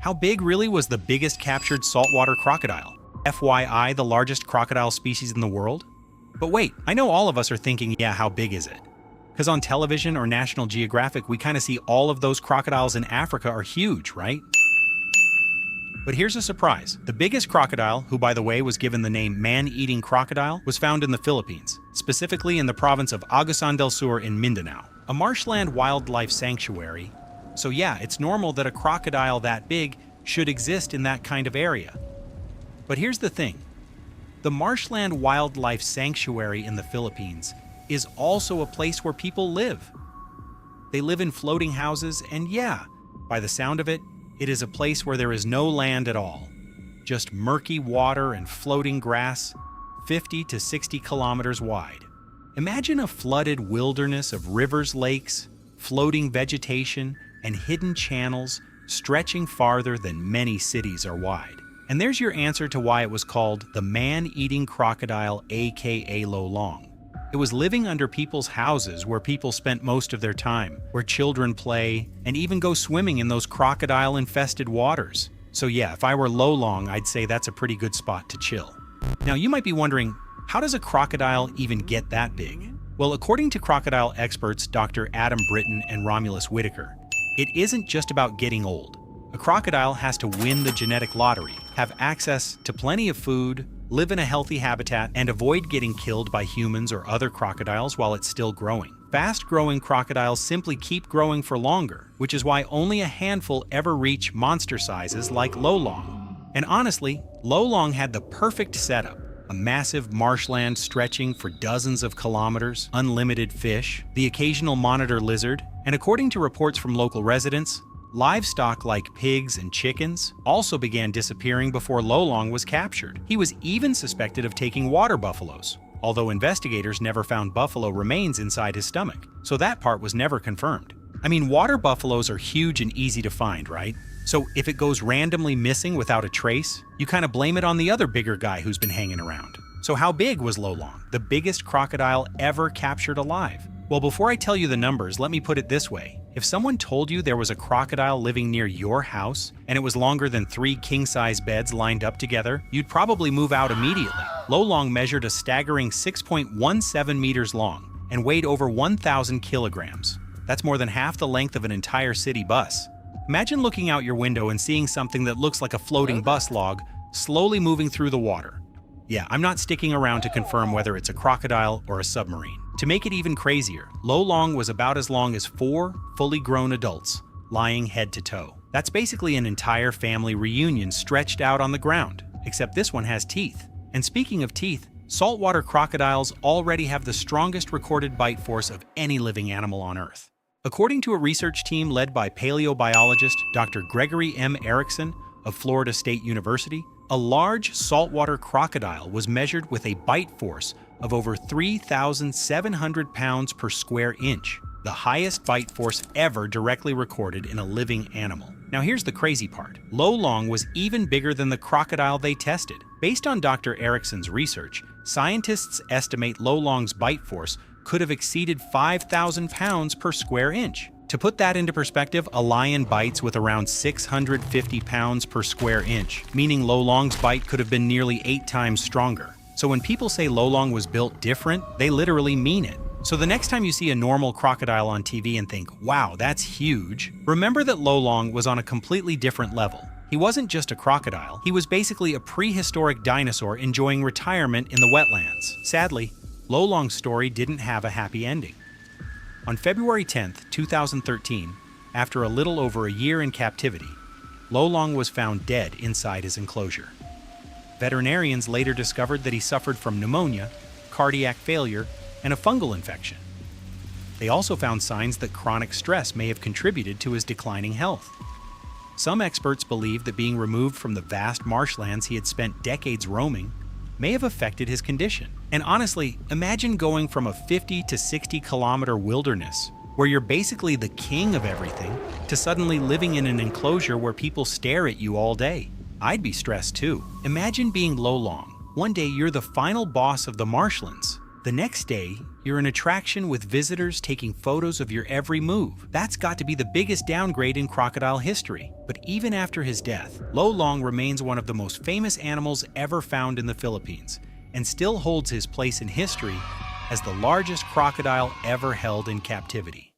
How big really was the biggest captured saltwater crocodile? FYI, the largest crocodile species in the world? But wait, I know all of us are thinking, yeah, how big is it? Because on television or National Geographic, we kind of see all of those crocodiles in Africa are huge, right? But here's a surprise. The biggest crocodile, who by the way was given the name man-eating crocodile, was found in the Philippines, specifically in the province of Agusan del Sur in Mindanao, a marshland wildlife sanctuary. So yeah, it's normal that a crocodile that big should exist in that kind of area. But here's the thing. The Marshland Wildlife Sanctuary in the Philippines is also a place where people live. They live in floating houses, and yeah, by the sound of it, it is a place where there is no land at all. Just murky water and floating grass, 50 to 60 kilometers wide. Imagine a flooded wilderness of rivers, lakes, floating vegetation, and hidden channels stretching farther than many cities are wide. And there's your answer to why it was called the man-eating crocodile, aka Lolong. It was living under people's houses where people spent most of their time, where children play, and even go swimming in those crocodile-infested waters. So yeah, if I were Lolong, I'd say that's a pretty good spot to chill. Now you might be wondering, how does a crocodile even get that big? Well, according to crocodile experts Dr. Adam Britton and Romulus Whitaker, it isn't just about getting old. A crocodile has to win the genetic lottery, have access to plenty of food, live in a healthy habitat, and avoid getting killed by humans or other crocodiles while it's still growing. Fast-growing crocodiles simply keep growing for longer, which is why only a handful ever reach monster sizes like Lolong. And honestly, Lolong had the perfect setup. A massive marshland stretching for dozens of kilometers, unlimited fish, the occasional monitor lizard, and according to reports from local residents, livestock like pigs and chickens also began disappearing before Lolong was captured. He was even suspected of taking water buffaloes, although investigators never found buffalo remains inside his stomach, so that part was never confirmed. I mean, water buffaloes are huge and easy to find, right? So if it goes randomly missing without a trace, you kind of blame it on the other bigger guy who's been hanging around. So how big was Lolong, the biggest crocodile ever captured alive? Well, before I tell you the numbers, let me put it this way. If someone told you there was a crocodile living near your house and it was longer than 3 king-size beds lined up together, you'd probably move out immediately. Lolong measured a staggering 6.17 meters long and weighed over 1,000 kilograms. That's more than half the length of an entire city bus. Imagine looking out your window and seeing something that looks like a floating bus log slowly moving through the water. Yeah, I'm not sticking around to confirm whether it's a crocodile or a submarine. To make it even crazier, Lolong was about as long as 4 fully grown adults, lying head to toe. That's basically an entire family reunion stretched out on the ground, except this one has teeth. And speaking of teeth, saltwater crocodiles already have the strongest recorded bite force of any living animal on Earth. According to a research team led by paleobiologist Dr. Gregory M. Erickson of Florida State University, a large saltwater crocodile was measured with a bite force of over 3,700 pounds per square inch, the highest bite force ever directly recorded in a living animal. Now here's the crazy part. Lolong was even bigger than the crocodile they tested. Based on Dr. Erickson's research, scientists estimate Lolong's bite force could have exceeded 5,000 pounds per square inch. To put that into perspective, a lion bites with around 650 pounds per square inch, meaning Lolong's bite could have been nearly 8 times stronger. So when people say Lolong was built different, they literally mean it. So the next time you see a normal crocodile on TV and think, wow, that's huge, remember that Lolong was on a completely different level. He wasn't just a crocodile, he was basically a prehistoric dinosaur enjoying retirement in the wetlands. Sadly, Lolong's story didn't have a happy ending. On February 10, 2013, after a little over a year in captivity, Lolong was found dead inside his enclosure. Veterinarians later discovered that he suffered from pneumonia, cardiac failure, and a fungal infection. They also found signs that chronic stress may have contributed to his declining health. Some experts believe that being removed from the vast marshlands he had spent decades roaming may have affected his condition. And honestly, imagine going from a 50 to 60 kilometer wilderness where you're basically the king of everything to suddenly living in an enclosure where people stare at you all day. I'd be stressed too. Imagine being Lolong. One day you're the final boss of the marshlands, The next day, you're an attraction with visitors taking photos of your every move. That's got to be the biggest downgrade in crocodile history. But even after his death, Lolong remains one of the most famous animals ever found in the Philippines, and still holds his place in history as the largest crocodile ever held in captivity.